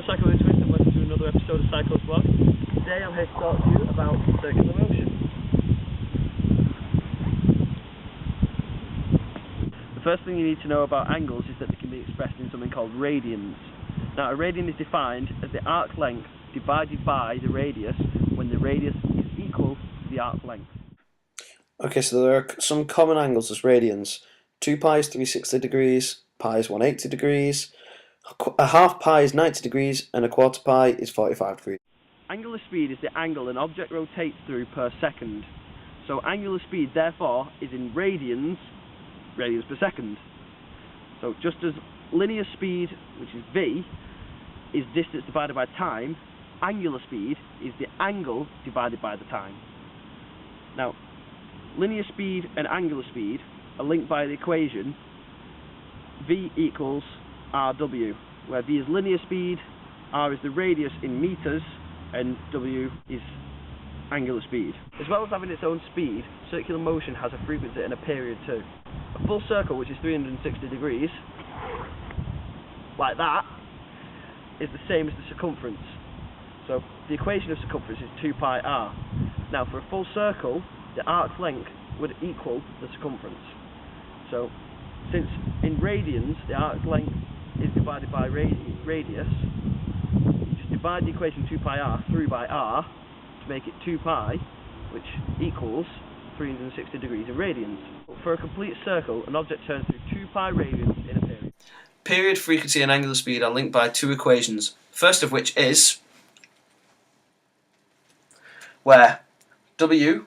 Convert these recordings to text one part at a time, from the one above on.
I'm PsycoWithATwist and welcome to another episode of Psycho's Vlog. Today I'm here to talk to you about circular motion. The first thing you need to know about angles is that they can be expressed in something called radians. Now a radian is defined as the arc length divided by the radius when the radius is equal to the arc length. Okay, so there are some common angles as radians. 2 pi is 360 degrees, pi is 180 degrees, a half pi is 90 degrees, and a quarter pi is 45 degrees. Angular speed is the angle an object rotates through per second. So angular speed, therefore, is in radians per second. So just as linear speed, which is v, is distance divided by time, angular speed is the angle divided by the time. Now, linear speed and angular speed are linked by the equation v equals rw, where v is linear speed, r is the radius in meters, and w is angular speed. As well as having its own speed, circular motion has a frequency and a period too. A full circle, which is 360 degrees, like that, is the same as the circumference. So the equation of circumference is 2 pi r. Now for a full circle, the arc's length would equal the circumference. So since in radians the arc's length is divided by radius, you just divide the equation 2 pi r through by r to make it 2 pi, which equals 360 degrees in radians. For a complete circle, an object turns through 2 pi radians in a period. Period, frequency, and angular speed are linked by 2 equations. First of which is where w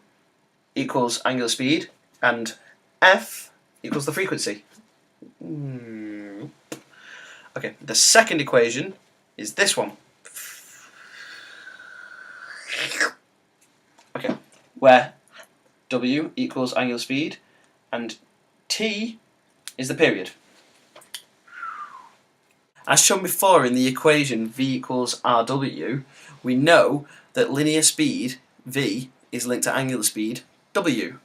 equals angular speed and f equals the frequency. Okay, the second equation is this one. Okay, where w equals angular speed and t is the period. As shown before in the equation v equals rw, we know that linear speed v is linked to angular speed w.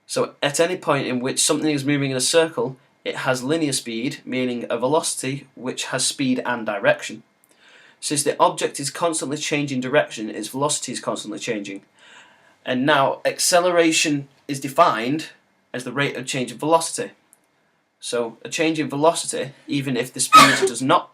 So at any point in which something is moving in a circle, it has linear speed, meaning a velocity which has speed and direction. Since the object is constantly changing direction, its velocity is constantly changing. And now acceleration is defined as the rate of change in velocity. So a change in velocity, even if the speed does not...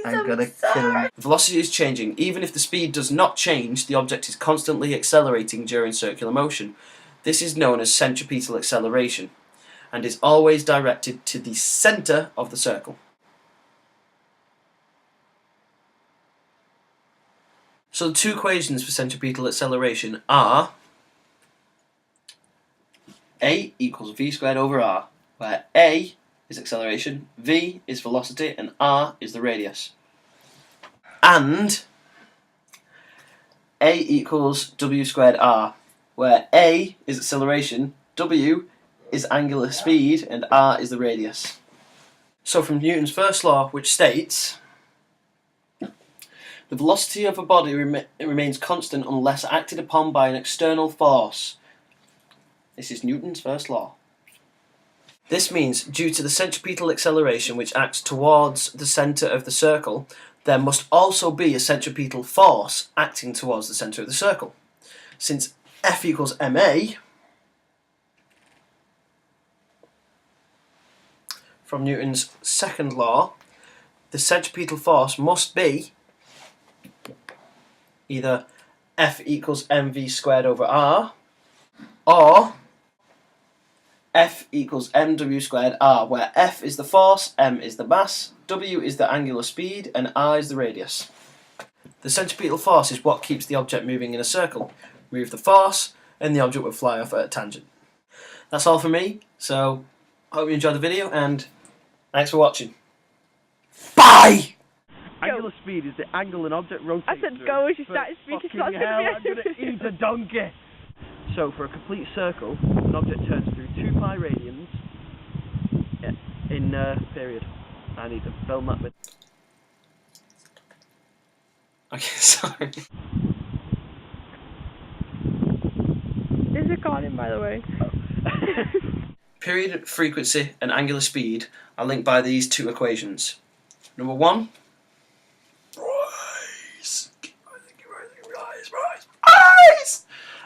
I'm gonna kill him. Velocity is changing. Even if the speed does not change, the object is constantly accelerating during circular motion. This is known as centripetal acceleration and is always directed to the centre of the circle. So the 2 equations for centripetal acceleration are a equals v squared over r, where a is acceleration, v is velocity, and r is the radius. And a equals w squared r, where a is acceleration, w is angular speed, and r is the radius. So from Newton's first law, which states the velocity of a body remains constant unless acted upon by an external force. This is Newton's first law. This means, due to the centripetal acceleration which acts towards the centre of the circle, there must also be a centripetal force acting towards the centre of the circle. Since F equals ma, from Newton's second law, the centripetal force must be either F equals mv squared over r, or F equals mw squared r, where F is the force, m is the mass, w is the angular speed, and r is the radius. The centripetal force is what keeps the object moving in a circle. Remove the force, and the object will fly off at a tangent. That's all from me, so I hope you enjoyed the video, and thanks for watching. Bye! Angular speed is the angle an object rotates I said through. go as you started speaking, so Fucking hell, I'm gonna eat a donkey! So for a complete circle, an object turns through 2 pi radians in period. I need to film that bit. Okay, sorry. Is it recording, by the way? Period, frequency, and angular speed are linked by these two equations. Number 1. Rise!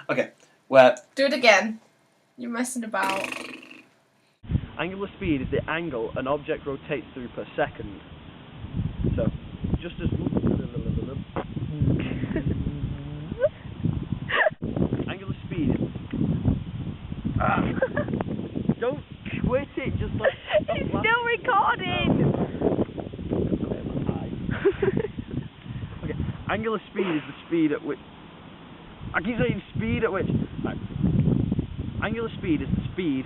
Okay, where... Do it again. You're messing about. Angular speed is the angle an object rotates through per second. So, just as... Angular speed is... Don't quit it, just like... It's still recording! Okay, angular speed is the speed at which... I keep saying speed at which... Right. Angular speed is the speed...